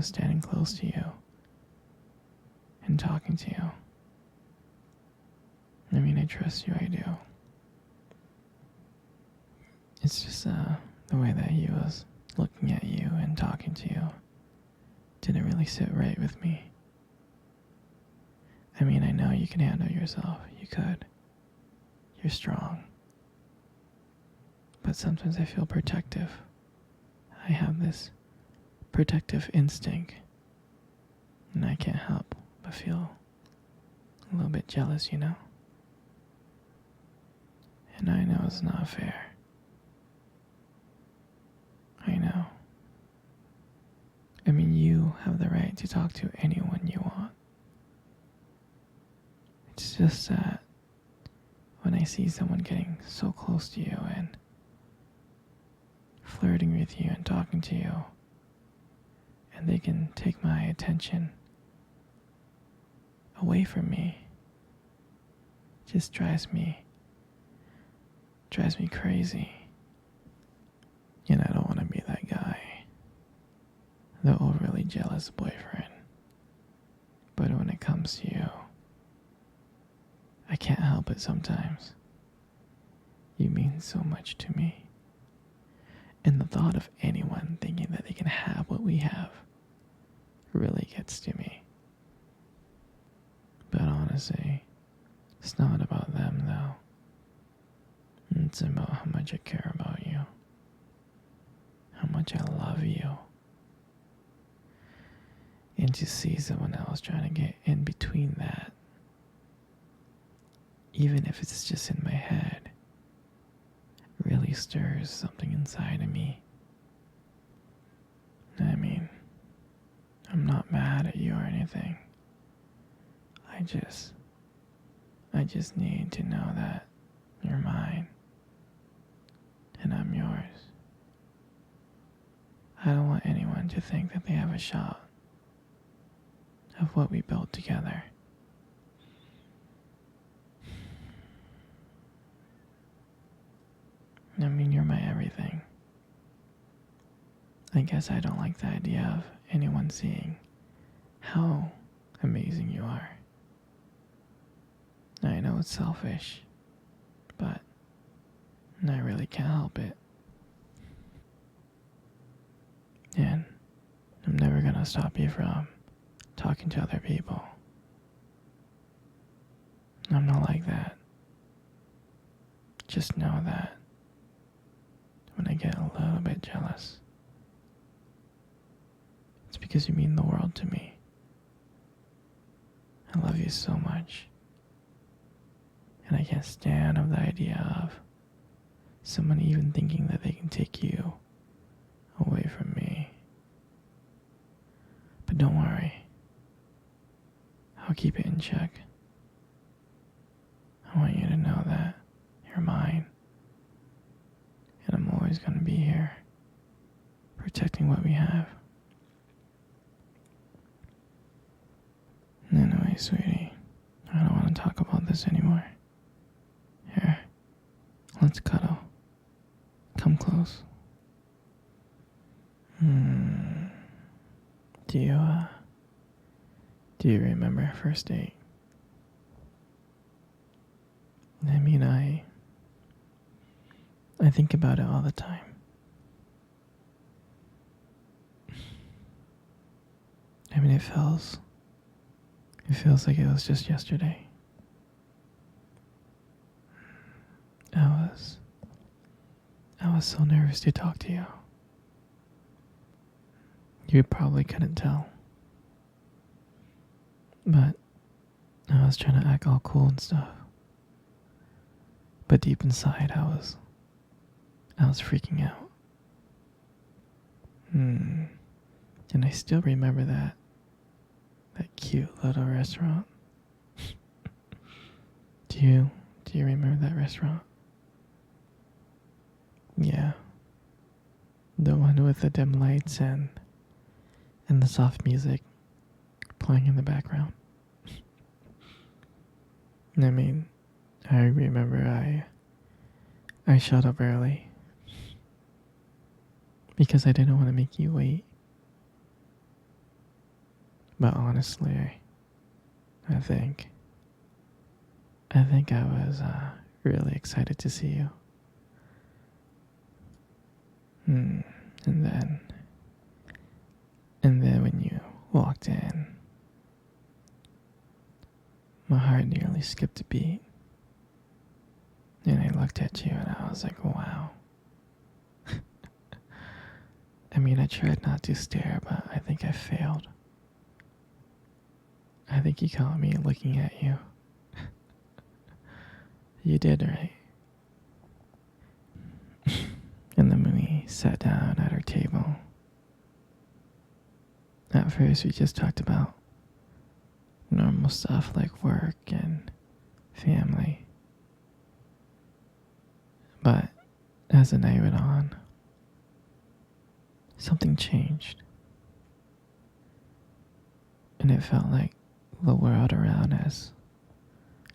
was standing close to you and talking to you. I mean, I trust you, I do. It's just the way that he was looking at you and talking to you didn't really sit right with me. I mean, I know you can handle yourself. You could. You're strong. But sometimes I feel protective. I have this protective instinct. And I can't help but feel a little bit jealous, you know? And I know it's not fair. I know. I mean, you have the right to talk to anyone you want. It's just that when I see someone getting so close to you and flirting with you and talking to you, and they can take my attention away from me, it just drives me crazy. And I don't want to be that guy, the overly jealous boyfriend. But when it comes to you, I can't help it sometimes. You mean so much to me. And the thought of anyone thinking that they can have what we have really gets to me. But honestly, it's not about them though. It's about how much I care about you. How much I love you. And to see someone else trying to get in between that, even if it's just in my head, really stirs something inside of me. I mean, I'm not mad at you or anything. I just need to know that you're mine and I'm yours. I don't want anyone to think that they have a shot of what we built together. I mean, you're my everything. I guess I don't like the idea of anyone seeing how amazing you are. I know it's selfish, but I really can't help it. And I'm never gonna stop you from talking to other people. I'm not like that. Just know that when I get a little bit jealous, it's because you mean the world to me. I love you so much. And I can't stand of the idea of someone even thinking that they can take you away from me. But don't worry. I'll keep it in check. I want you to know that you're mine. And I'm always going to be here, protecting what we have. Anyway, sweetie, I don't want to talk about this anymore. Here, let's cuddle. Come close. Do you remember our first date? I mean, I think about it all the time. I mean, it feels like it was just yesterday. I was so nervous to talk to you. You probably couldn't tell. But I was trying to act all cool and stuff. But deep inside, I was freaking out. And I still remember that cute little restaurant. Do you remember that restaurant? Yeah. The one with the dim lights and the soft music playing in the background. I mean, I remember I showed up early because I didn't want to make you wait. But honestly, I think I was really excited to see you. Hmm. And then when you walked in, my heart nearly skipped a beat. And I looked at you and I was like, wow. I mean, I tried not to stare, but I think I failed. I think you caught me looking at you. You did, right? And then we sat down at our table. At first, we just talked about normal stuff like work and family. But as the night went on, something changed. And it felt like the world around us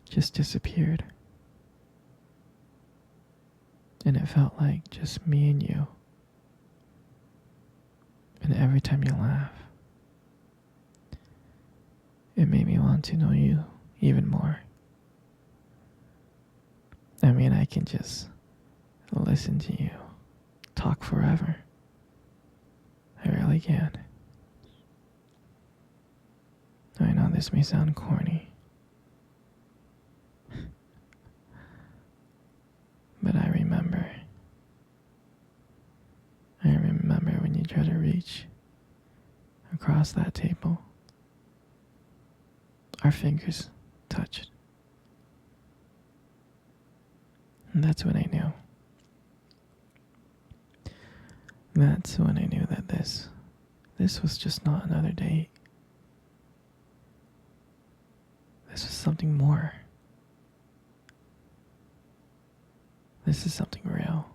just disappeared. And it felt like just me and you. And every time you laugh, it made me want to know you even more. I mean, I can just listen to you talk forever. I really can. I know this may sound corny, but I remember. I remember when you tried to reach across that table. Our fingers touched. And that's when I knew. That's when I knew that this was just not another date. This was something more. This is something real.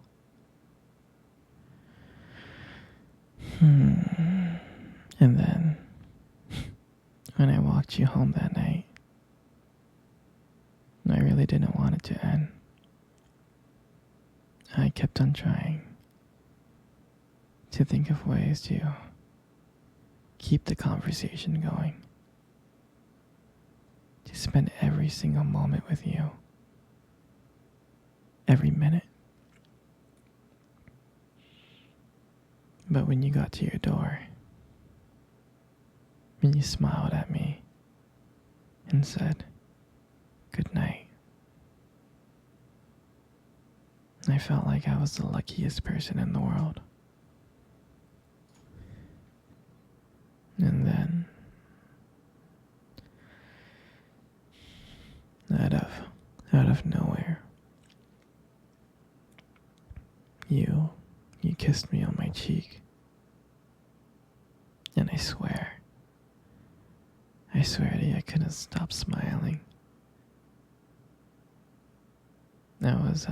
And then, when I walked you home that night, I really didn't want it to end. I kept on trying to think of ways to keep the conversation going, to spend every single moment with you, every minute. But when you got to your door, when you smiled at me and said, "Good night," I felt like I was the luckiest person in the world. And then, out of nowhere, you kissed me on my cheek. And I swear to you, I couldn't stop smiling. I was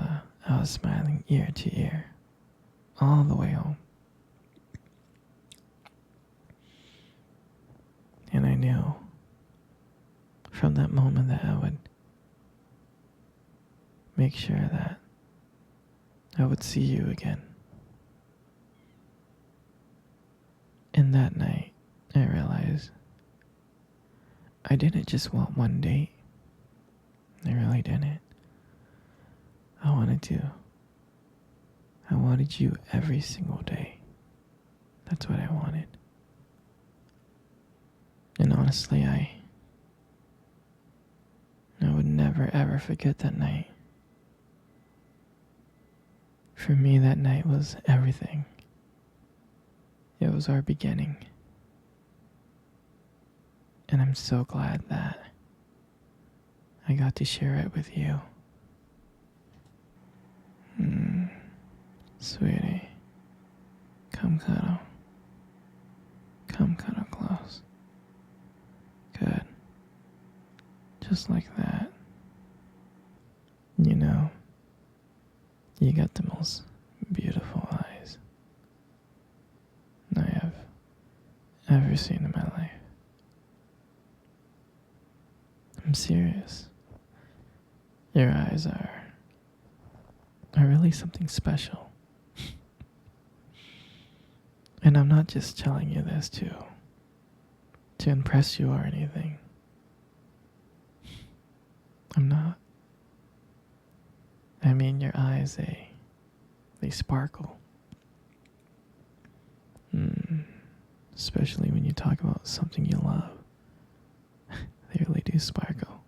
smiling ear to ear, all the way home. And I knew from that moment that I would make sure that I would see you again. And that night, I realized I didn't just want one date. I really didn't. I wanted you every single day. That's what I wanted. And honestly, I would never ever forget that night. For me, that night was everything. It was our beginning. And I'm so glad that I got to share it with you. Sweetie, come cuddle. Come cuddle close. Good. Just like that. You know, you got the most beautiful eyes I have ever seen in my life. I'm serious. Your eyes are really something special. And I'm not just telling you this to to impress you or anything. I'm not. I mean, your eyes, they sparkle. Especially when you talk about something you love. They really do sparkle.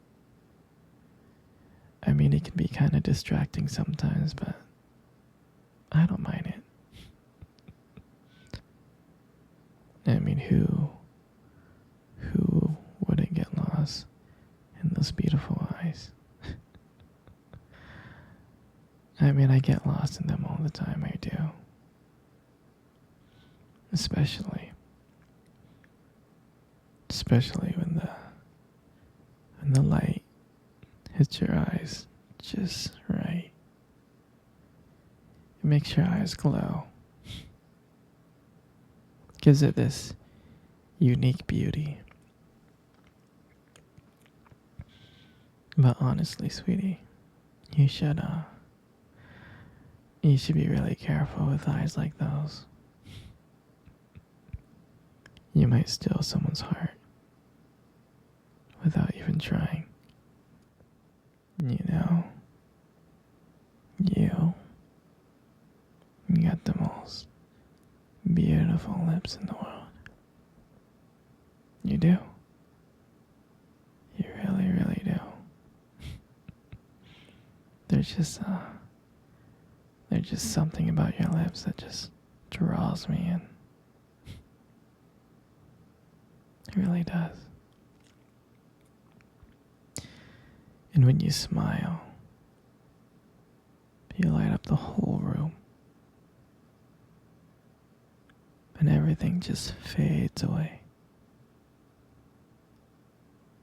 I mean, it can be kind of distracting sometimes, but I don't mind it. I mean, who wouldn't get lost in those beautiful eyes? I mean, I get lost in them all the time, I do. Especially when the light hits your eyes just right. It makes your eyes glow. Gives it this unique beauty. But honestly, sweetie, you should be really careful with eyes like those. You might steal someone's heart without even trying. You know, you got the most beautiful lips in the world. You do. You really, really do. There's just something about your lips that just draws me in. It really does. And when you smile, you light up the whole room. And everything just fades away.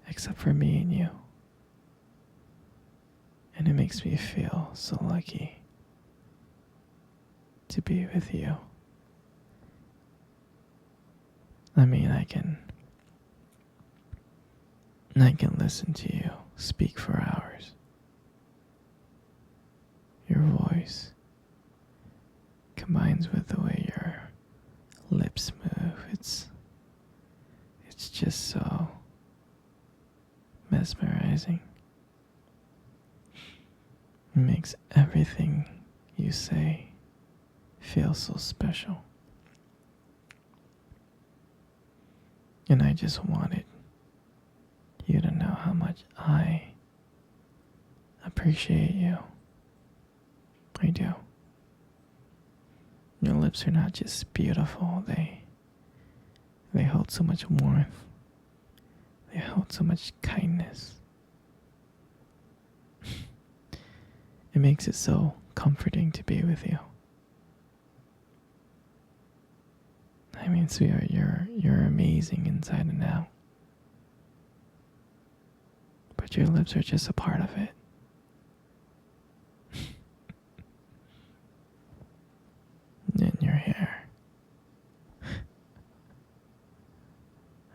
Except for me and you. And it makes me feel so lucky to be with you. I mean, I can listen to you speak for hours. Your voice combines with the way your lips move. It's just so mesmerizing. It makes everything you say feel so special. And I just wanted you to know how much I appreciate you. I do. Your lips are not just beautiful, they hold so much warmth. They hold so much kindness. It makes it so comforting to be with you. I mean, sweetheart, you're amazing inside and out. But your lips are just a part of it. And your hair.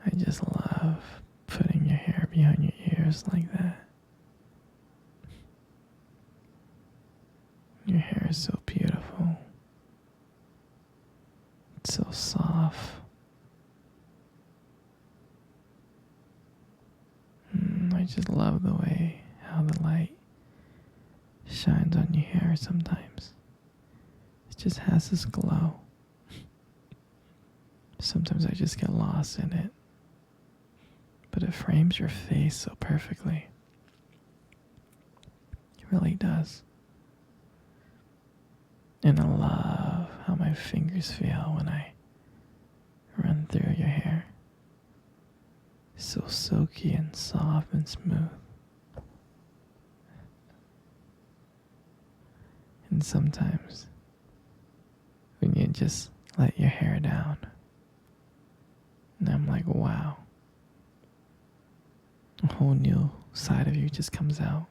I just love putting your hair behind your ears like that. Your hair is so beautiful. It's so soft. I just love the way how the light shines on your hair sometimes. It just has this glow. Sometimes I just get lost in it. But it frames your face so perfectly. It really does. And I love how my fingers feel when I run through your hair. So silky and soft and smooth. And sometimes when you just let your hair down, and I'm like, wow, a whole new side of you just comes out.